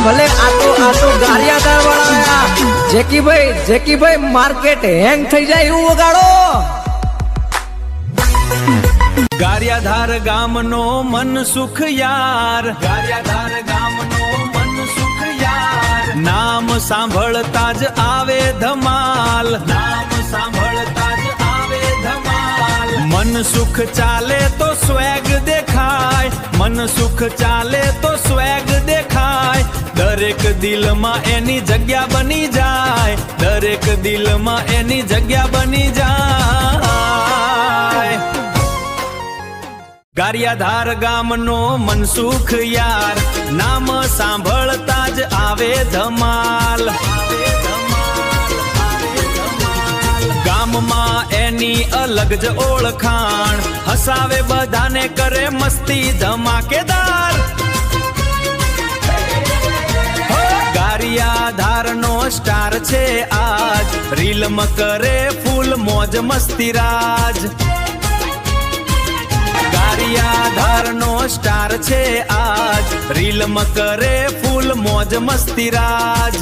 ભલે આટો ગારિયાદાર વાળા જેકીભાઈ માર્કેટ હેંગ થઈ જાય એવું વગાડો। ગારિયાધાર ગામનો મનસુખ યાર, ગારિયાધાર ગામનો મનસુખ યાર, નામ સાંભળતા જ આવે ધમાલ, નામ સાંભળતા જ આવે ધમાલ। મનસુખ ચાલે તો સ્વેગ દેખાય, મનસુખ ચાલે તો સ્વેગ દેખાય, દરેક દિલમાં એની જગ્યા બની જાય, દરેક દિલમાં એની જગ્યા બની જાય। ગારિયાધાર ગામનો મનસુખ યાર, નામ સાંભળતા જ આવે ધમાલ, ગામમાં એની અલગ જ ઓળખાણ, હસાવે બધાને કરે મસ્તી ધમાકેદાર। ગારિયાધારનો સ્ટાર છે આજ, રીલમાં કરે ફૂલ મોજ મસ્તી રાજ। ગારિયાધારનો સ્ટાર છે આજ, રીલમાં કરે ફૂલ મોજ મસ્તી રાજ।